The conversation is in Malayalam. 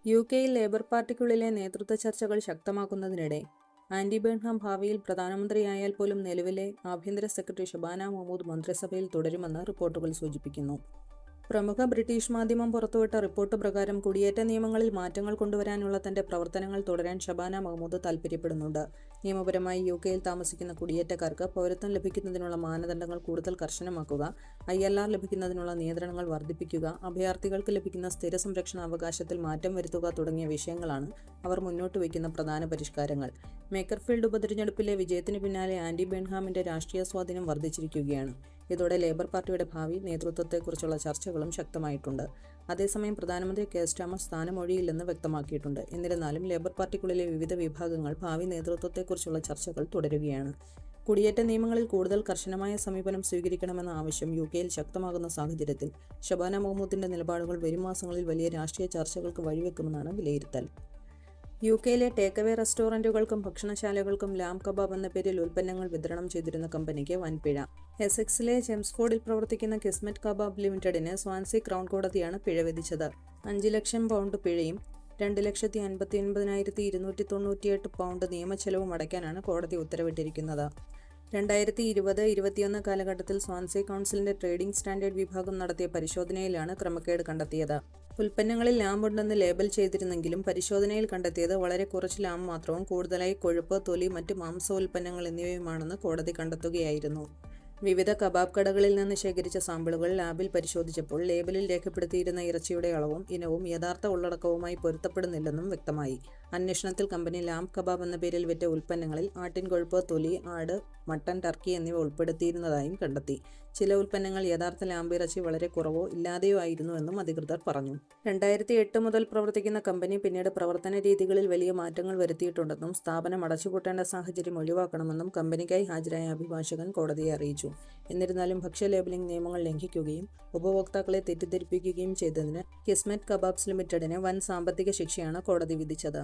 യുകെയിൽ ലേബർ പാർട്ടിക്കുള്ളിലെ നേതൃത്വ ചർച്ചകൾ ശക്തമാക്കുന്നതിനിടെ ആൻഡി ബേൺഹാം ഭാവിയിൽ പ്രധാനമന്ത്രിയായാൽ പോലും നിലവിലെ ആഭ്യന്തര സെക്രട്ടറി ഷബാന മഹ്മൂദ് മന്ത്രിസഭയിൽ തുടരുമെന്ന് റിപ്പോർട്ടുകൾ സൂചിപ്പിക്കുന്നു. പ്രമുഖ ബ്രിട്ടീഷ് മാധ്യമം പുറത്തുവിട്ട റിപ്പോർട്ട് പ്രകാരം കുടിയേറ്റ നിയമങ്ങളിൽ മാറ്റങ്ങൾ കൊണ്ടുവരാനുള്ള തന്റെ പ്രവർത്തനങ്ങൾ തുടരാൻ ഷബാന മഹ്മൂദ് താൽപ്പര്യപ്പെടുന്നുണ്ട്. നിയമപരമായി യുകെയിൽ താമസിക്കുന്ന കുടിയേറ്റക്കാർക്ക് പൗരത്വം ലഭിക്കുന്നതിനുള്ള മാനദണ്ഡങ്ങൾ കൂടുതൽ കർശനമാക്കുക, ILR ലഭിക്കുന്നതിനുള്ള നിയന്ത്രണങ്ങൾ വർദ്ധിപ്പിക്കുക, അഭയാർത്ഥികൾക്ക് ലഭിക്കുന്ന സ്ഥിര സംരക്ഷണ അവകാശത്തിൽ മാറ്റം വരുത്തുക തുടങ്ങിയ വിഷയങ്ങളാണ് അവർ മുന്നോട്ട് വയ്ക്കുന്ന പ്രധാന പരിഷ്കാരങ്ങൾ. മേക്കർഫീൽഡ് ഉപതെരഞ്ഞെടുപ്പിലെ വിജയത്തിന് പിന്നാലെ ആൻഡി ബേൺഹാമിന്റെ രാഷ്ട്രീയ സ്വാധീനം വർദ്ധിച്ചിരിക്കുകയാണ്. ഇതോടെ ലേബർ പാർട്ടിയുടെ ഭാവി നേതൃത്വത്തെക്കുറിച്ചുള്ള ചർച്ചകളും ശക്തമായിട്ടുണ്ട്. അതേസമയം പ്രധാനമന്ത്രി കെയർ സ്റ്റാർമർ സ്ഥാനമൊഴിയില്ലെന്ന് വ്യക്തമാക്കിയിട്ടുണ്ട്. എന്നിരുന്നാലും ലേബർ പാർട്ടിക്കുള്ളിലെ വിവിധ വിഭാഗങ്ങൾ ഭാവി നേതൃത്വത്തെക്കുറിച്ചുള്ള ചർച്ചകൾ തുടരുകയാണ്. കുടിയേറ്റ നിയമങ്ങളിൽ കൂടുതൽ കർശനമായ സമീപനം സ്വീകരിക്കണമെന്ന ആവശ്യം യുകെയിൽ ശക്തമാകുന്ന സാഹചര്യത്തിൽ ഷബാന മഹ്മൂദിന്റെ നിലപാടുകൾ വരും മാസങ്ങളിൽ വലിയ രാഷ്ട്രീയ ചർച്ചകൾക്ക് വഴിവെക്കുമെന്നാണ് വിലയിരുത്തൽ. യുകെയിലെ ടേക്ക് അവേ റെസ്റ്റോറന്റുകൾക്കും ഭക്ഷണശാലകൾക്കും ലാം കബാബ് എന്ന പേരിൽ ഉൽപ്പന്നങ്ങൾ വിതരണം ചെയ്തിരുന്ന കമ്പനിക്ക് വൻ പിഴ. എസെക്സിലെ ചെംസ്ഫോർഡിൽ പ്രവർത്തിക്കുന്ന കിസ്മറ്റ് കബാബ് ലിമിറ്റഡിന് സ്വാൻസി ക്രൗൺ കോടതിയാണ് പിഴ വിധിച്ചത്. 5 ലക്ഷം പൗണ്ട് പിഴയും 2,59,298 പൗണ്ട് നിയമച്ചെലവും അടയ്ക്കാനാണ് കോടതി ഉത്തരവിട്ടിരിക്കുന്നത്. 2020-21 കാലഘട്ടത്തിൽ സ്വാൻസി കൗൺസിലിന്റെ ട്രേഡിംഗ് സ്റ്റാൻഡേർഡ് വിഭാഗം നടത്തിയ പരിശോധനയിലാണ് ക്രമക്കേട് കണ്ടെത്തിയത്. ഉൽപ്പന്നങ്ങളിൽ ലാമ്പ് ഉണ്ടെന്ന് ലേബൽ ചെയ്തിരുന്നെങ്കിലും പരിശോധനയിൽ കണ്ടെത്തിയത് വളരെ കുറച്ച് ലാമ്പ് മാത്രവും കൂടുതലായി കൊഴുപ്പ്, തൊലി, മറ്റ് മാംസോൽപ്പന്നങ്ങൾ എന്നിവയുമാണെന്ന് കോടതി കണ്ടെത്തുകയായിരുന്നു. വിവിധ കബാബ് കടകളിൽ നിന്ന് ശേഖരിച്ച സാമ്പിളുകൾ ലാബിൽ പരിശോധിച്ചപ്പോൾ ലേബലിൽ രേഖപ്പെടുത്തിയിരുന്ന ഇറച്ചിയുടെ അളവും ഇനവും യഥാർത്ഥ ഉള്ളടക്കവുമായി പൊരുത്തപ്പെടുന്നില്ലെന്നും വ്യക്തമായി. അന്വേഷണത്തിൽ കമ്പനി ലാംബ് കബാബ് എന്ന പേരിൽ വിറ്റ ഉൽപ്പന്നങ്ങളിൽ ആട്ടിൻകൊഴുപ്പ്, തൊലി, ആട്, മട്ടൻ, ടർക്കി എന്നിവ ഉൾപ്പെടുത്തിയിരുന്നതായും കണ്ടെത്തി. ചില ഉൽപ്പന്നങ്ങൾ യഥാർത്ഥ ലാമ്പ് ഇറച്ചി വളരെ കുറവോ ഇല്ലാതെയോ ആയിരുന്നുവെന്നും അധികൃതർ പറഞ്ഞു. 2008 മുതൽ പ്രവർത്തിക്കുന്ന കമ്പനി പിന്നീട് പ്രവർത്തന രീതികളിൽ വലിയ മാറ്റങ്ങൾ വരുത്തിയിട്ടുണ്ടെന്നും സ്ഥാപനം അടച്ചുപൂട്ടേണ്ട സാഹചര്യം ഒഴിവാക്കണമെന്നും കമ്പനിക്കായി ഹാജരായ അഭിഭാഷകൻ കോടതിയെ അറിയിച്ചു. എന്നിരുന്നാലും ഭക്ഷ്യ ലേബലിംഗ് നിയമങ്ങൾ ലംഘിക്കുകയും ഉപഭോക്താക്കളെ തെറ്റിദ്ധരിപ്പിക്കുകയും ചെയ്തതിന് കിസ്മറ്റ് കബാബ്സ് ലിമിറ്റഡിന് വൻ സാമ്പത്തിക ശിക്ഷയാണ് കോടതി വിധിച്ചത്.